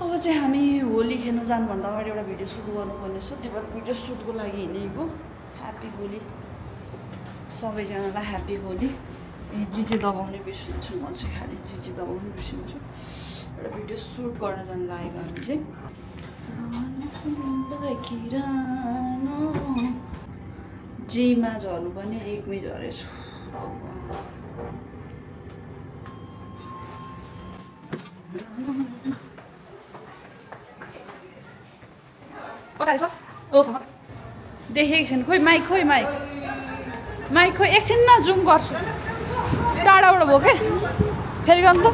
अब चाहिँ हामी होली खेल्नु जानुभन्दा अगाडि एउटा भिडियो सुट गर्नुपर्ने छ, त्यही भएर भिडियो सुटको लागि हिँडेको। ह्याप्पी होली सबैजनालाई, ह्याप्पी होली। जिजे दबाउने बिर्सिन्छु म चाहिँ, खालि जिजे दबाउनु बिर्सिन्छु। एउटा भिडियो सुट गर्न जानु लागेको हामी चाहिँ। जीमा झर्नु पनि एकमै झरेछु। कता रहेछ? ओसँग देखेको छैन। खोइ माइक, खोइ माइक, माइक खोइ। एकछिन न जुम गर्छु, टाढाबाट भयो क्या। फेरि गर्नु त,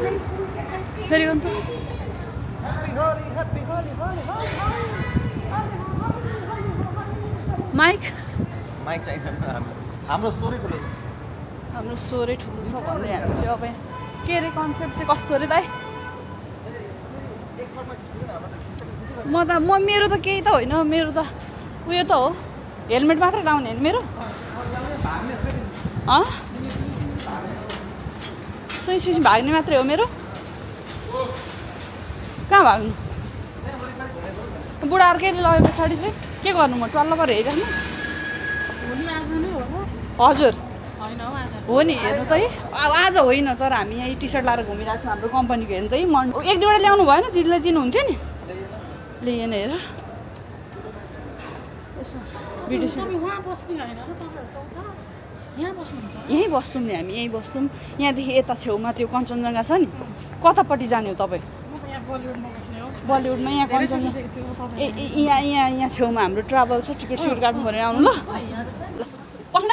फेरि गर्नु त। माइक माइक चाहिँदैन हाम्रो स्वरै ठुलो, हाम्रो स्वरै ठुलो छ भन्दै हामी चाहिँ। अब के अरे कन्सेप्ट चाहिँ कस्तो अरे दाइ? मेरो त केही त होइन, मेरो त उयो त हो, हेलमेट मात्रै लाउने होइन मेरो। सुई भाग्ने मात्रै हो मेरो। कहाँ भाग्नु? बुढा अर्कैले लगे पछाडि चाहिँ के गर्नु? म टल्ल परेर हेरिराख्नु? हजुर हो नि, हेर्नु त है। अब आज होइन, तर हामी यहाँ टी सर्ट लाएर घुमिरहेको छौँ हाम्रो कम्पनीको। हेर्नु त है, एक दुईवटा ल्याउनु भएन? दिदीलाई दिनुहुन्थ्यो नि। लिएन हेर। यसो भिडियो यहीँ बस्छौँ नि हामी, यहीँ बस्छौँ। यहाँदेखि यता छेउमा त्यो कञ्चनजङ्घा छ नि, कतापट्टि जाने हो तपाईँ? बलिउडमा यहाँ कञ्चनजङ्घा यहाँ छेउमा हाम्रो ट्राभल छ। टिकट सिकट काट्नु भनेर आउनु ल। पक्न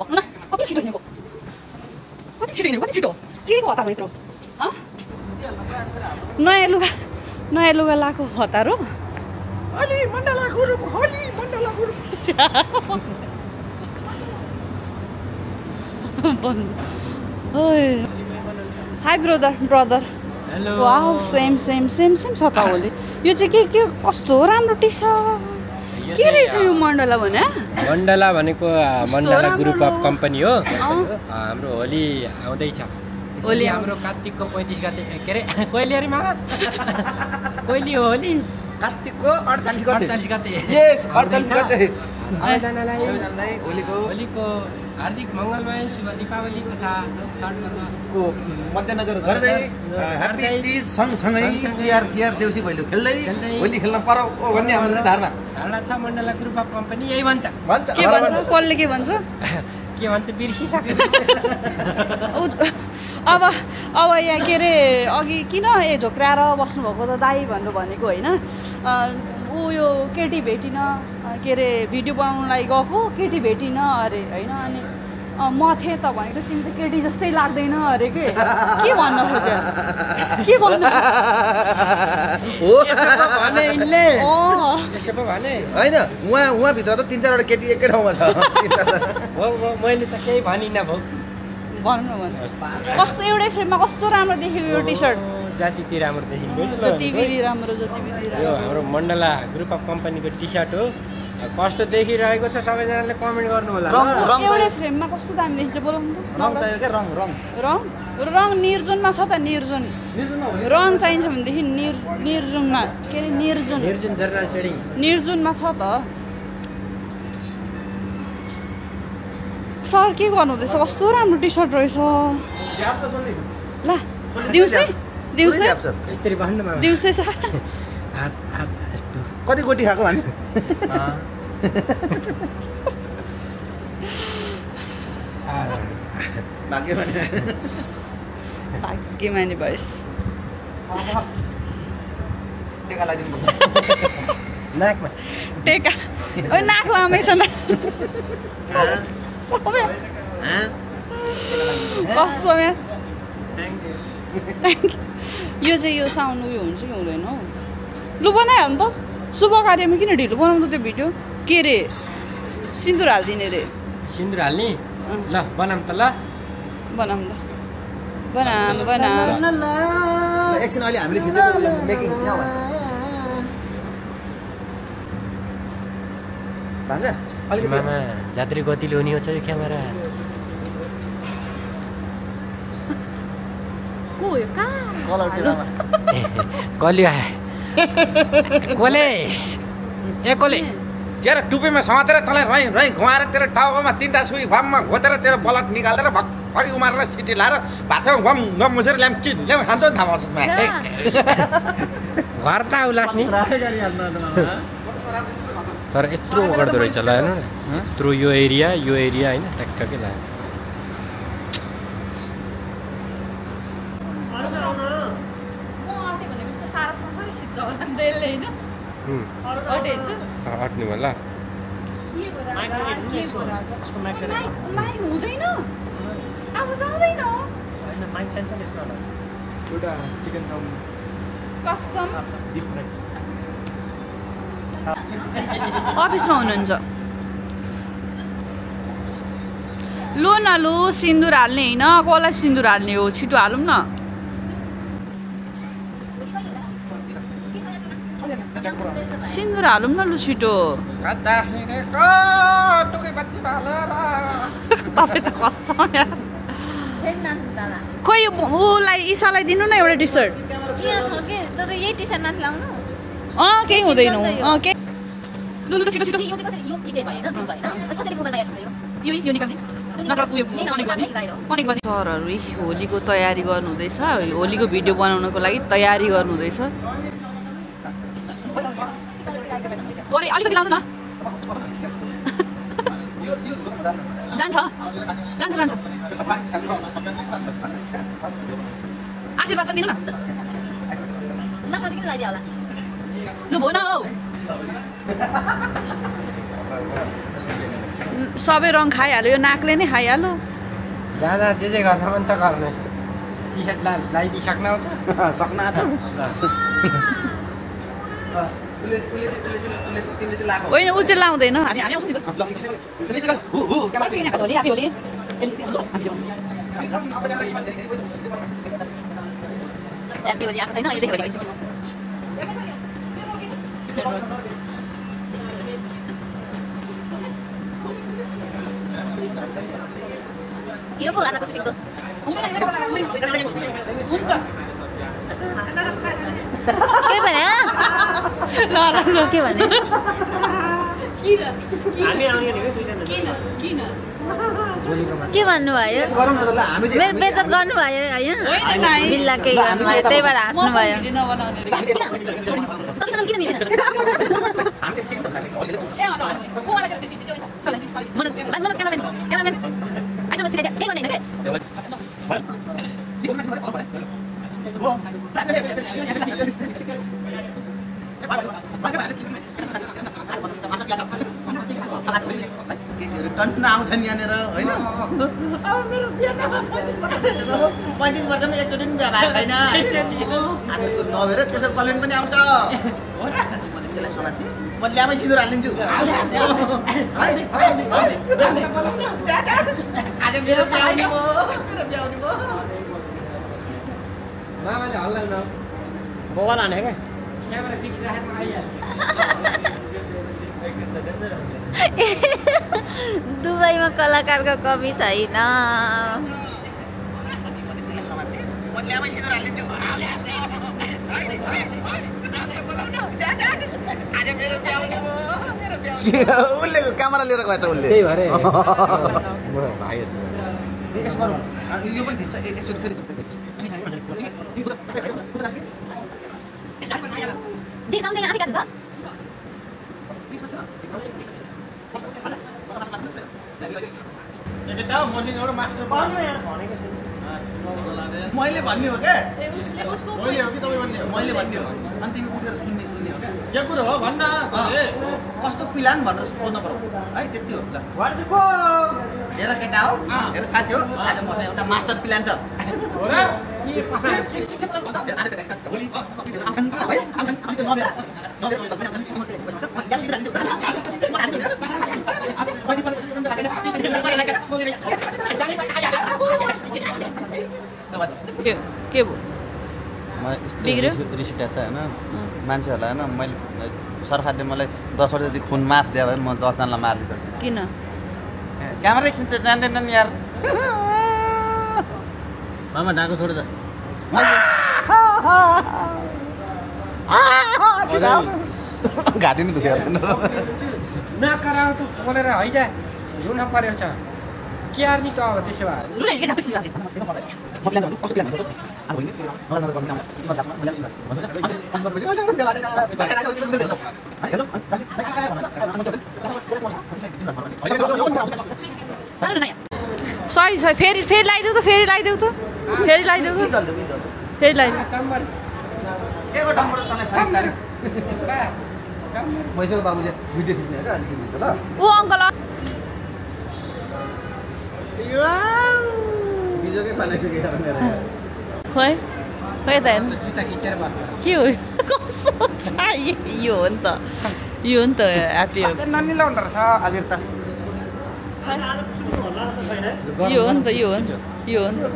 पक्न कति छिटो हिँडेको, कति छिटो हिँडेको, कति छिटो। के को हतार यत्रो? नयाँ लुगा लाएको हतार हो। High brother. वाउ, सेम छ त होली। यो चाहिँ के कस्तो राम्रो टी सर्ट के रहेछ यो? मण्डला भने? मण्डला भनेको मण्डला ग्रुप अफ कम्पनी हो। हाम्रो होली आउँदैछ। होली हाम्रो कार्तिकको 35 गते। के अरे कहिले अरे मामा? कहिले हो होली? कार्तिकको 48 गते। यस, 48 गते। सबैजनालाई होलीको हार्दिक मङ्गलमय शुभ दीपावली तथा छठ पर्वको मध्यनजर गर्दै ह्याप्पी तीज सँगसँगै तिहार देउसी भैलो खेल्दै होली खेल्न परौ भन्ने हाम्रो धारणा छ। मण्डला ग्रुप अफ कम्पनी यही भन्छ। के भन्छ? कसले के भन्छ? के भन्छ बिर्सिसक्यो। अब यहाँ के अरे अघि किन झोक्राएर बस्नुभएको त दाई भनेर भनेको होइन। उयो केटी भेटिन, के अरे भिडियो बनाउनुलाई गएको, केटी भेटिन अरे होइन। अनि म थिएँ त भनेको, तिमी त केटी जस्तै लाग्दैन अरे। के भन्न खोज्यो? के भन्नु होइन? उहाँभित्र त 3-4वटा केटी एकै ठाउँमा छ। मैले त केही भनिनँ भाउ। भन्नु कस्तो एउटै फ्रेममा कस्तो राम्रो देखेको यो टी सर्ट। जति राम्रो देखिन्छ, जति बिरी राम्रो, जति बिरी राम्रो। यो हाम्रो मण्डला ग्रुप अफ कम्पनीको टी सर्ट हो। कस्तो देखिरहेको छ सबैजनाले कमेन्ट गर्नु होला। एउटै फ्रेममा कस्तो दामी देखिन्छ बोलाउनु त। रङ चाहियो क्या? रङ निर्जुनमा छ त। निर्जुन रङ चाहिन्छ भनेदेखि निर्जुनमा, के अरे निर्जुनमा छ त। सर के गर्नुहुँदैछ? कस्तो राम्रो टी सर्ट रहेछ। ल दिउँसै यसरी भन्नु मामा। दिउँसै सर यस्तो कति गोटी खाएको भने भाग्यमानी भएस। टेका लगाइदिनु नाकमा टेका नाक लामै छ न। कस्तो यो चाहिँ यो साउन्ड उयो हुन्छ कि हुँदैन हौ? लु बनाइहाल्नु त। शुभ कार्यमा किन ढिलो बनाउँदा त्यो भिडियो? के अरे सिन्दुर हालिदिने रे? सिन्दुर हाल्ने? ल बनाऊँ त। ल बनाऊँ एकछिन अहिले हामीले खिचेको मेकिङ यहाँ भन्छ। मामा जात्री गतिले हुने हो छ यो क्यामेरा। को हो यो? कहाँ कलिया कोले ए कोले तेरो टुपीमा समातेर तँलाई रही रही घुमाएर तेरो टाउकोमा 3टा सुई भममा घोतेर तेरो बलट निकालेर भक्कि उमारेर सिटी लाएर भाषामा गम गम मुसेर ल्याम कि ल्याम खान्छ नि थाहा पाउँछ घर त उलास नि तर यत्रो गर्दो रहेछ ल हेर्नु न यत्रो यो एरिया होइन ट्याक्कै लाग्छ अट्नु होला अफिसमा हुनुहुन्छ लु न लु सिन्दुर हाल्ने होइन कसलाई सिन्दुर हाल्ने हो छिटो हालौँ न सिन्दुर हालौँ न लु छिटो खोइ उसलाई ईशालाई दिनु न एउटा टी सर्ट केही हुँदैन लु लु छिटो छिटो सरहरू होलीको तयारी गर्नुहुँदैछ होलीको भिडियो बनाउनको लागि तयारी गर्नुहुँदैछ अलिकति लाउनु न जान्छ आशीर्वाद पनि दिनु न लु भो न हौ सबै रङ खाइहाल्यो यो नाकले नै खाइहाल्यो दादा जे गर्न मन छ गर्नुहोस् टी सर्ट लगाइदिइसक्नु आउँछ सक्न आउँछ होइन ऊ चाहिँ लाउँदैन के भने के भने के भन्नुभयो मेरो बेइज्जत गर्नुभयो होइन बिल्ला केही गर्नुभयो त्यही भएर हाँस्नुभयो टन्न आउँछन् यहाँनिर होइन मेरो बिहा 35 वर्षमा एकचोटि पनि बिहा भएको छैन आज त नभएर त्यसो कमेन्ट पनि आउँछ हो र त्यसलाई समात्ने म ल्यामै सिन्दुर हालिदिन्छु आज मेरो बिहा आउने भयो मामाले हल्लाउन बोवा लाने क्या क्यामेरा फिक्स राखेर आइहाल्यो दुबईमा कलाकारको कमी छैन उसले क्यामेरा लिएर गएछ उसले त्यही भएर भाइ जस्तो यो पनि ठिक छ एकचोटि फेरि मैले भन्ने हो क्या मैले भन्ने हो अनि तिमी उठेर सुन्ने हो क्या के कुरो हो भन्न कस्तो प्लान भनेर सोध्नु पर्यो है त्यति हो हेर केटा हो हेर साथी हो आज मसँग एउटा मास्टर प्लान छ के भयो रिस उठेको छ होइन मान्छेहरूलाई होइन मैले सरकारले मलाई 10 वर्ष जति खुन माफ दियो भने म 10 जनालाई मारिदिन्छु किन क्यामेरा खिच्न जान्दैनन् यार मामा डाको छोड त घाँटी नि दुखेर नकराउ त खोलेर हैजा रुन पर्यो छ के आर्नी त अब त्यसो भए सही छ फेरि लगाइदेऊ त फेरि लगाइदेऊ त फेरि लगाइदेऊ त फेरि लगाइदेऊ मैसेको बाबुले भिडियो खिच्ने हो क्या अलिकति ल ओ अङ्कल बिजोकै फालिसक्यो खोइ खोइ त हेर्नु जुत्ता खिचेर के हो कस्तो छ यो हो नि त यो हो नि त ह्याप्पी हो नन्नी लाउँदो रहेछ आबिर त यो हो नि त यो हो नि यो हो नि त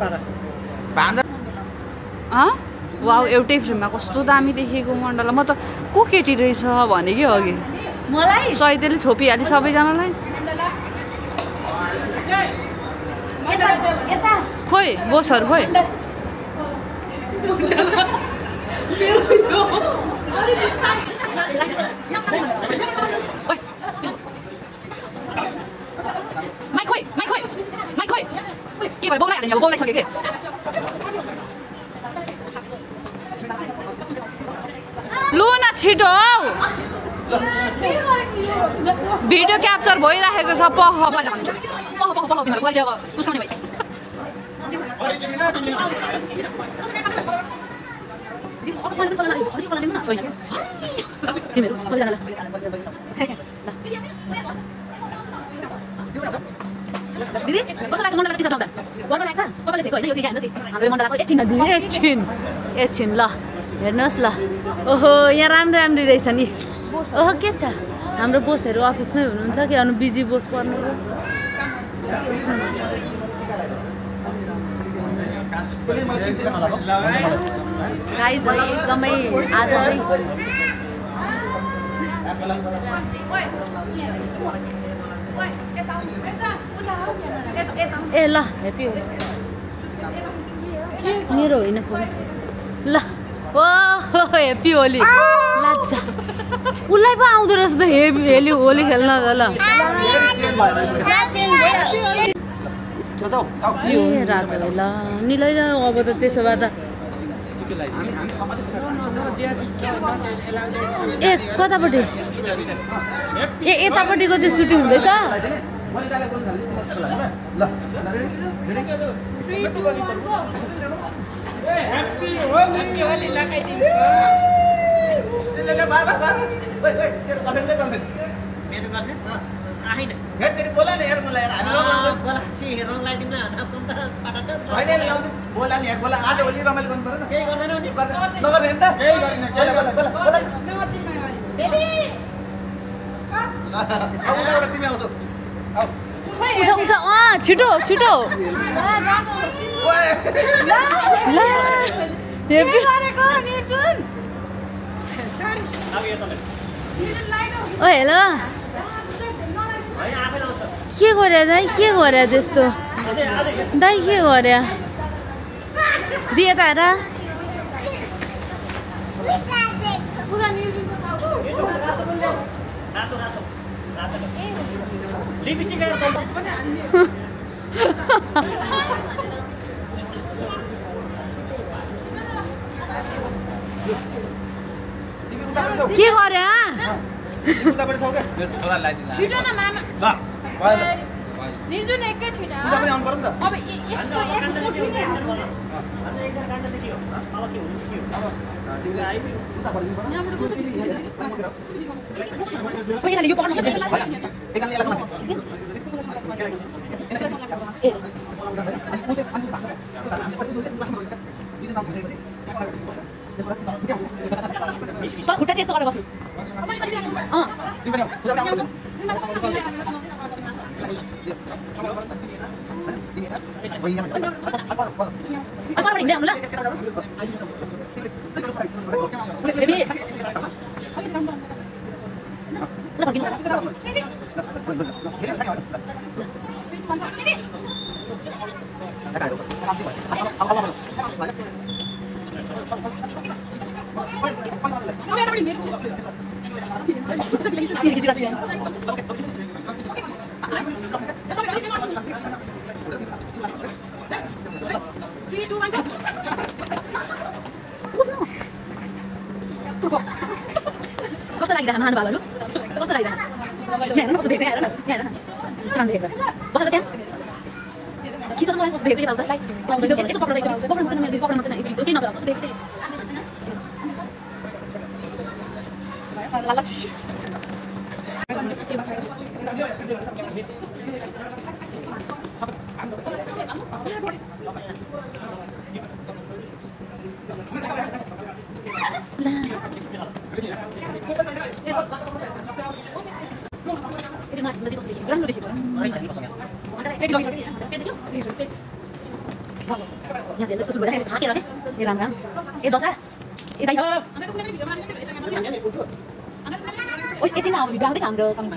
भान्जा वाउ एउटै फ्रेममा कस्तो दामी देखेको मण्डला म त को केटी रहेछ भने कि अघि मलाई सहितले छोपिहाली सबैजनालाई खोइ बोसहरू खोइ के भयो बोलाइहाल्यो अब बोलाइसक्यो के लु न छिटो हौ भिडियो क्याप्चर भइराखेको छ पह भने भन्छु पह पह पह कहिले अब पुस्ने भाइ दिदी कस्तो लाग्छ मण्डलाको टी-सर्ट लाउँदा गर्व लाग्छ कपालले झेको होइन यो चाहिँ यहाँ हेर्नुहोस् हाम्रो मण्डलाको एकछिन ल हेर्नुहोस् ल ओहो यहाँ राम्रो राम्रो रहेछ नि ओहो के छ हाम्रो बोसहरू अफिसमै हुनुहुन्छ कि अनु बिजी बोस पर्नु गाइस एकदमै आज चाहिँ ए ल ह्याप्पी हो मेरो होइन फोन ल ओ ह्याप्पी होली लाजा उसलाई पो आउँदो रहेछ त हेली होली खेल्न त ल ए रातो ल निलै अब त त्यसो भए त ए कतापट्टि ए यतापट्टिको चाहिँ सुटिङ हुँदैछ बोला नि यार मलाई बोला नि यार बोला आज होली रमाइलो गर्नु पर्यो नगर्ने नि त तिमी आउँछौ छिटो छिटो ओ हेलो के गरे दाइ के गरे त्यस्तो दाइ के गरे दिए त हेर के गरे छिटो न मामा निर्जुन एकैछिन अब यस्तो खुट्टा चाहिँ यस्तो गरेर बस्नु कस्तो लागिरहेको महानुभावहरू कस्तो लागिरहेको यहाँ कस्तो देख्छ यहाँ हेर न काम देख्छ बस त्यहाँ खिच्छ मलाई कस्तो देख्छ यता यस्तो पक्राउँदै पक्राउनु मात्रै केही नभएर कस्तो देख्छ यहाँ चाहिँ कस्तो भइरहेको थाकेर के ए राम राम ए दशा ए दाइ ओ एकछिन अब भिडियो आउँदैछ हाम्रो कमेन्ट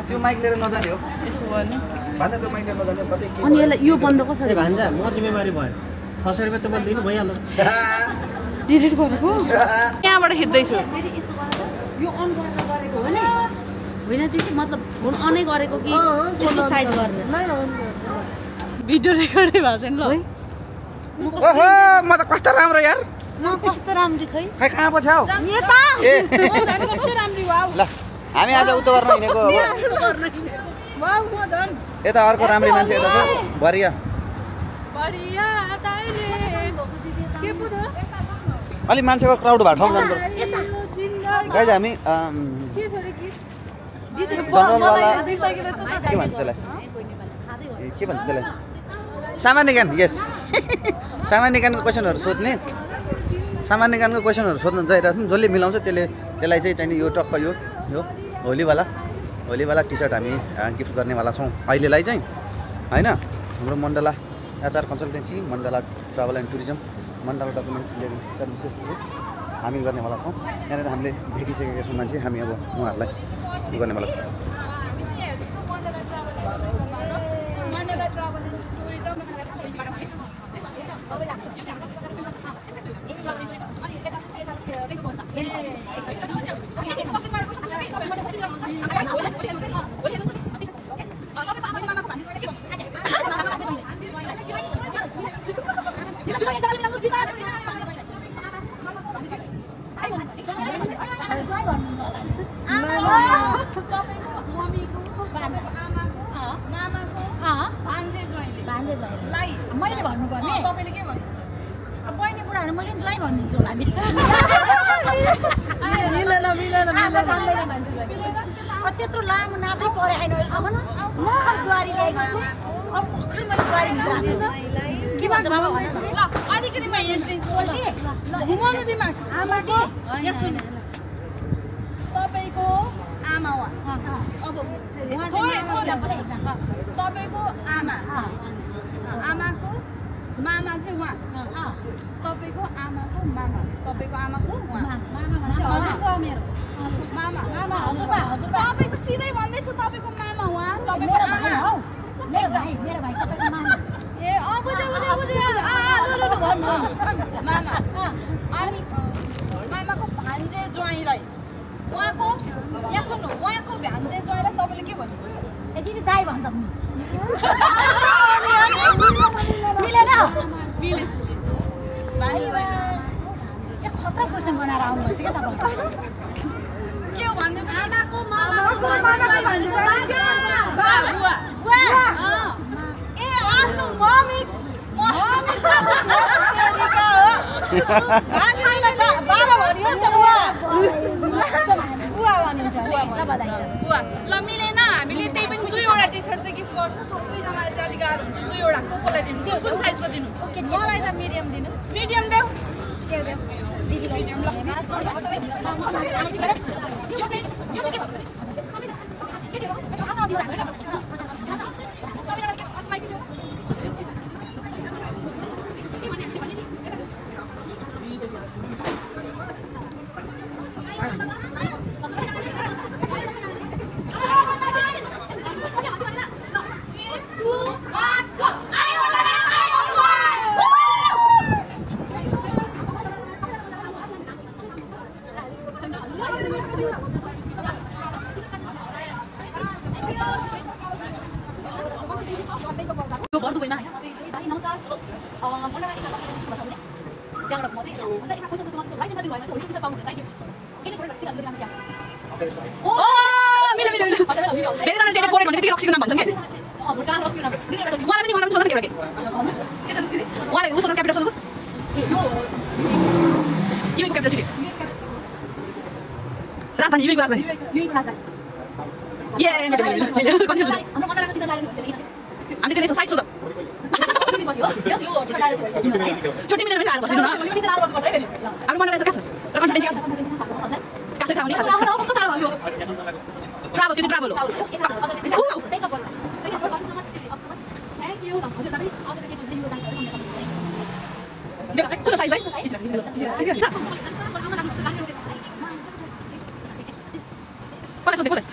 त्यो माइक लिएर नजाने हो भान्जा त्यो माइक लिएर नजाने कतै के अनि यसलाई यो बन्द कसरी भान्जा म जिम्मेवारी भयो 600 रुपैयाँ त म दिनु भइहाल्यो डिलिट गरेको त्यहाँबाट खिच्दैछु यो अन गरेको हो नि होइन त्यो मतलब फोन अनै गरेको कि फोटो साइड गर्ने भिडियो रेकर्डै भएको छैन ल ओहो म त कस्तो राम्रो यार म कस्तो राम्रो खै खै कहाँ पो छौ यता ए कस्तो राम्रो वाउ ल हामी आज उतो गर्न हिँडेको वाउ म धन यता अर्को राम्रो मान्छे यता छ बरिया बढिया ताइले के पो थियो अलि मान्छेको क्राउड भएको ठाउँ जानु गाइज हामी जनरलवाला के भन्छ त्यसलाई के भन्छ त्यसलाई सामान्य ज्ञान यस सामान्य ज्ञानको क्वेसनहरू सोध्ने सामान्य ज्ञानको क्वेसनहरू सोध्न जाइरहेको छौँ जसले मिलाउँछ त्यसलाई चाहिँ चाहिने यो टक्क यो होलीवाला टी सर्ट हामी गिफ्ट गर्नेवाला छौँ अहिलेलाई चाहिँ होइन हाम्रो Mandla HR consultancy Mandla travel and tourism Mandla document clearing services हामी गर्नेवाला छौँ यहाँनिर हामीले भेटिसकेका छौँ मान्छे हामी अब उहाँहरूलाई गर्नेवाला छौँ मैले भन्नुपर्ने तपाईले के भन्नुहुन्छ बहिनी बुढाहरु मैले नि ज्वाइँ भनिदिन्छु होला नि मिलेन त्यत्रो लामो नातै परे हैन अहिलेसम्म मखर बुहारी ल्याएको छु अब मखर मैले बुहारी भित्र छु के भन्छ बाबा भन्नु ल अलिकति म हेर्दिन्छु ल घुमाउनु दिमाग आमाको यहाँ सुन्नु तपाईको आमा हो अब तपाईको आमा आमाको मामा चाहिँ उहाँ तपाईको आमाको मामा तपाईको आमाको उहाँ हजुरको मेरो मामा हजुरबा तपाईको सिधै भन्दैछु तपाईको मामा उहाँ तपाईको आमा मेरो भाइ तपाईको मामा ए बुझे भन्नु मामा अनि मामाको भान्जे ज्वाइँलाई उहाँको यहाँ सुन्नु उहाँको भान्जे ज्वाइँलाई तपाईँले के भन्नुपर्छ यदि दाइ भन्छ नि मिलेन खतरा क्वेसन बनाएर आउनुभएछ क्या तपाईँ के हो भन्नु आमाको ए आफ्नो मम्मी बाबा भन्यो नि त बुवा भनिन्छ ल मिलेन हामीले त्यही पनि 2वटा टी सर्ट चाहिँ गिफ्ट गर्छौँ सबैजनालाई चाहिँ अलिक गाह्रो हुन्छ 2वटा कोलाई दिनु कुन साइजको दिनु मलाई त मिडियम दिनु मिडियम देऊ के देऊ दिदीलाई मिडियम ल राजधानी युएको राजधानी ए कन्फ्युज हामी त्यसले साइड छु त छोटी मिनट पनि लाएर बस्नु न अब मलाई चाहिँ के छ र कन्सल्टेन्सी के छ कासे खाउने खाछ कस्तो टाढो भयो ट्राभल त्यो ट्राभल हो थ्याङ्क यू कुन साइज भाइ कसलाई सोध्दै कसलाई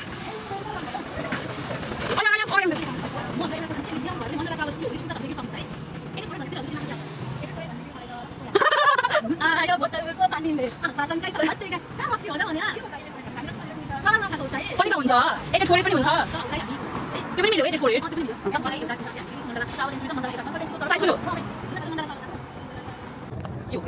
आयो बोतलको पानीले आँखासँगै सत्तैका कहाँ बस्यो होला भने पनि त हुन्छ 848 पनि हुन्छ त्यो पनि मिल्यो 848 साइज ठुलो यो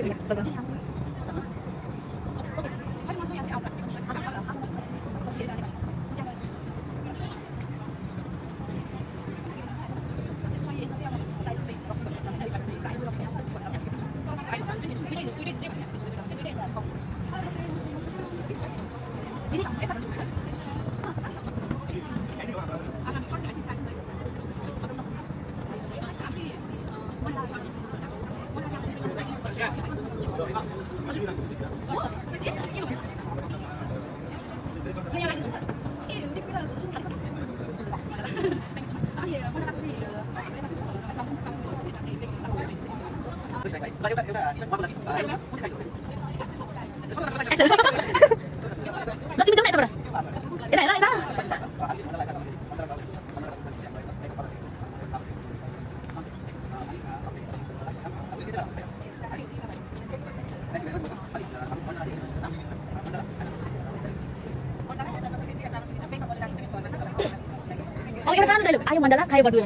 आयो मण्डला खायो बडु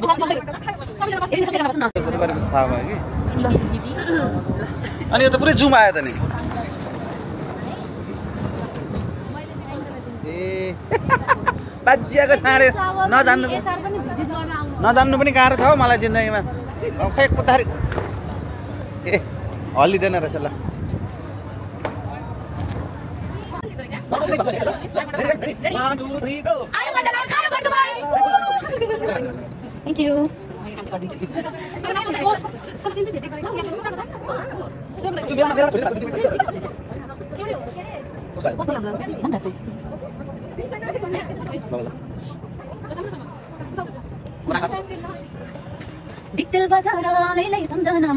अनि यो त पुरै जुम आयो त नि ए बाजियाको छाडे नजान्नु पनि गाह्रो छ हौ मलाई जिन्दगीमा खै कुदारी ए हल्लिँदैन रहेछ ल Thank you. Detail bazaar lelai samjana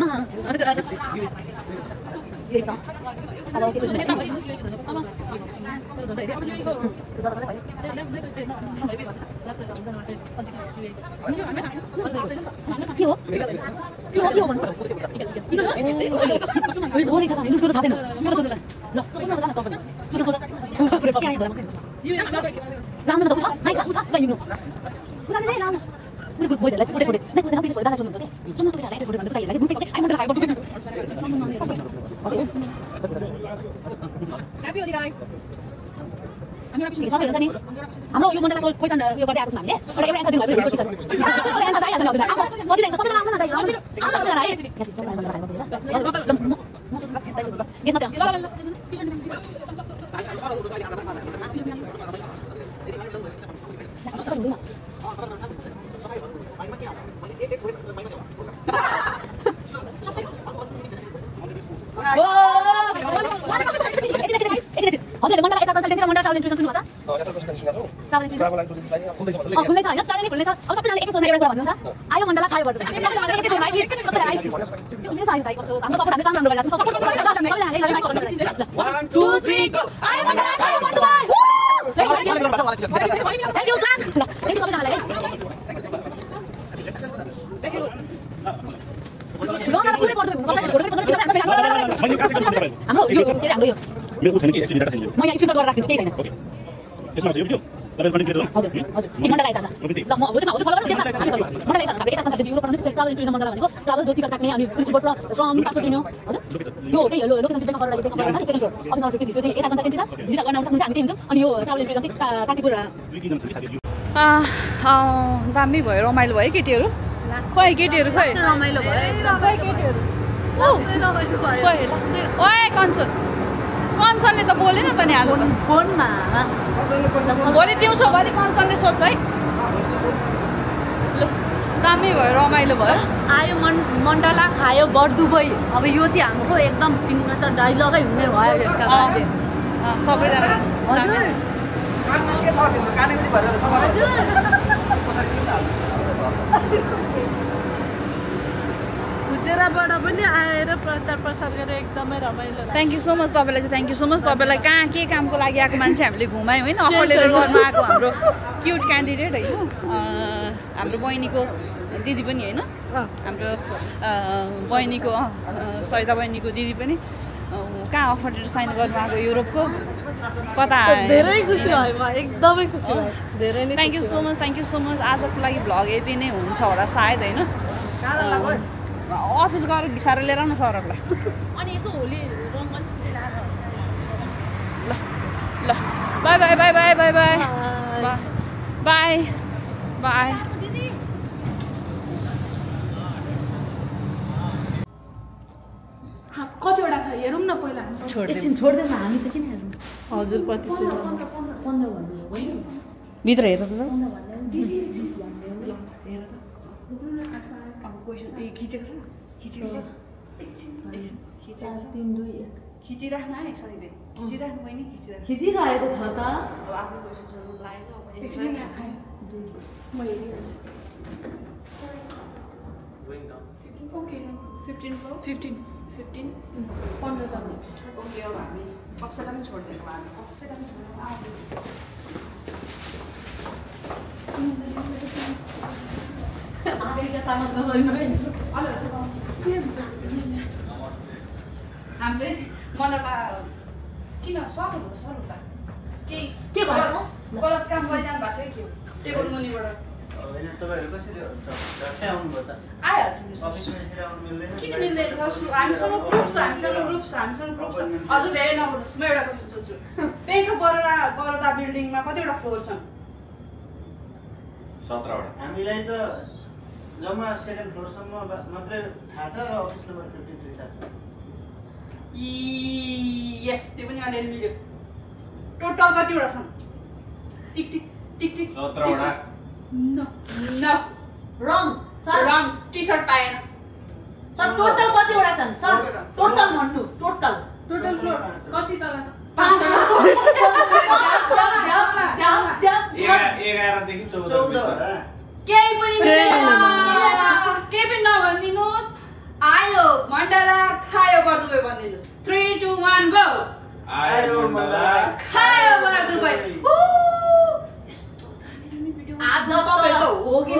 हाम्रो यो मण्डलाको क्वेसन यो गर्दै आएको छौँ हामीले एउटा एउटा एन्सर दिनु भयो क्वेसन हजुरले मण्डला यता कन्सल्टेन्सी र मण्डला ट्राभल इन्ट्रोडक्सन सुन्नुभयो त ट्राभल खुल्दैछ होइन चाँडै नै खुल्नेछ अब सबैजनाले एकैछिनमा एउटा कुरा भन्नुहुन्छ आयो मण्डला खायो भन्नु एकैछिनमा आइपुग्यो कतै आइपुग्यो हाम्रो सपोर्ट हाम्रो काम राम्रो गरिरहेको छ सबैजनाले एकजना माइक गर्नु 1 2 3 गो आयो मण्डला खायो भन्नु भयो थ्यांक यू क्लास ल थ्यांक यू सबैजनालाई थ्यांक यू हाम्रो यो के हाम्रो यो मेरो छैन कि एक्चुअली डाटा छैन म यहाँ स्क्रिनशट गरेर राख्दिन्छु केही छैन ओके त्यसमा छ यो भिडियो तपाईले कन्टेन्ट क्रिएटर हजुर हजुर एक मण्डला आइछ ल म बुझ्न फलो गर्नु त्यसमा हामी फलो मण्डला आइछ हामीले यता कन्सेप्ट युरोप प्रदेश ट्राभल टुरिज्म मण्डला भनेको ट्राभल जो टिकट काट्ने अनि टुरिस्ट बोर्ड श्रम पासपोर्ट लिनु हजुर यो त्यही हो लोकेसन ब्याङ्क अफर लागि bank offer second floor office number 53 त्यो चाहिँ यता कन्सल्टेन्सी छ भिजिट गर्न आउन सक्नुहुन्छ हामी त्यही हुन्छौँ अनि यो ट्राभल टुरिज्म चाहिँ कान्तिपुर दामी भयो रमाइलो भयो केटीहरू खै केटीहरू खै रमाइलो भयो खै केटीहरू ओए कञ्चनले त बोलेन त नि आज त फोनमा भोलि दिउँसोभरि कञ्चनले सोध्छ है ल दामी भयो रमाइलो भयो आयो मण्डला खायो बर्दुबई अब यो चाहिँ हाम्रो एकदम सिग्नेचर डाइलगै हुने भयो सबैजना हजुर कानमा के छ तिम्रो कानै पनि भरेर सफा गर्नु पछाडि लिउँ न हुजेराबाट पनि आएर प्रचार प्रसार गरेर एकदमै रमाइलो लाग्यो थ्याङ्क यू सो मच तपाईँलाई चाहिँ थ्याङ्क यू सो मच तपाईँलाई कहाँ के कामको लागि आएको मान्छे हामीले घुमायौँ होइन अफर लेटर गर्नु आएको हाम्रो क्युट क्यान्डिडेट है यो हाम्रो बहिनीको दिदी पनि होइन हाम्रो बहिनीको सरिता बहिनीको दिदी पनि कहाँ अफर लेटर साइन गर्नु आएको युरोपको कता धेरै खुसी भयो म एकदमै खुसी भयो धेरै नै थ्याङ्क यू सो मच आजको लागि भ्लग यति नै हुन्छ होला सायद होइन अफिस गएर घिसाएर लिएर आउनु सरहरूलाई अनि यसो होली रङ पनि ल ल by by by by by by by by कतिवटा छ हेरौँ न पहिला एकछिन छोड्दैन हामी त किन हेर्नु हजुरपट्टि चाहिँ 15 भन्नु होइन भित्र हेर त खिचेको छ खिचिराख्नु है सरी खिचिराख्नु बहिनी खिचिरहेको छ त अब आफू क्वेसन लाग्यो ओके 15 ओके अब हामी कसैलाई पनि छोडिदिएको आज कसैलाई हामी चाहिँ मण्डला किन सरु त के भयो गलत काम गरिरहनु भएको थियो के हो टेबल मुनिबाट आइहाल्छ किन मिल्दैन हामीसँग प्रुफ छ हजुर धेरै नबोल्नुहोस् म एउटा क्वेसन सोध्छु ब्याङ्क अफ बरोदा बिल्डिङमा कतिवटा फ्लोर छन् 17 वटा हामीलाई त जम्मा सेकेन्ड फ्लोरसम्म मात्रै थाहा छ र अफिस नम्बर 53 थाहा छ यस त्यो पनि अलिअलि मिल्यो टोटल कतिवटा छन् टिक टिक टिक टिक 17 वटा न रङ सर रङ टी-शर्ट पाएन सर टोटल कतिवटा छन् सर टोटल भन्नु टोटल फ्लोर कति तल छ 11 देखि 14 वटा केही पनि नभनिदिनुहोस् आयो मण्डला खायो बर्दुबई भनिदिनुहोस् 3 2 1 गो आयो मण्डला खायो बर्दुबई आज तपाईको हो कि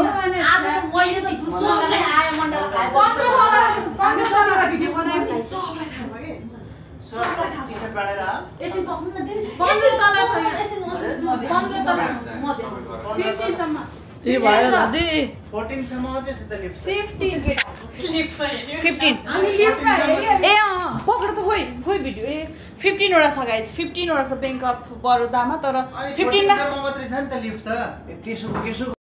आज मैले त दुसराले आयो मण्डला खायो 15 जनाको भिडियो बनाए पनि सबलाई थाहा छ के सबलाई टी-शर्ट बाडेर एकछिन पक्नु न दिदी 15 तल छ एकछिन 15 तल म 15 सम्म ए भयो दादी 14 सम्म मात्रै छ त लिफ्ट 15 हामी लिफ्टमा ए पक्ड त खोइ भिडियो ए 15 वटा छ गाइस 15 वटा छ बैंक अफ बरोदामा तर 15 मा सम्म मात्रै छ नि त लिफ्ट त त्यसो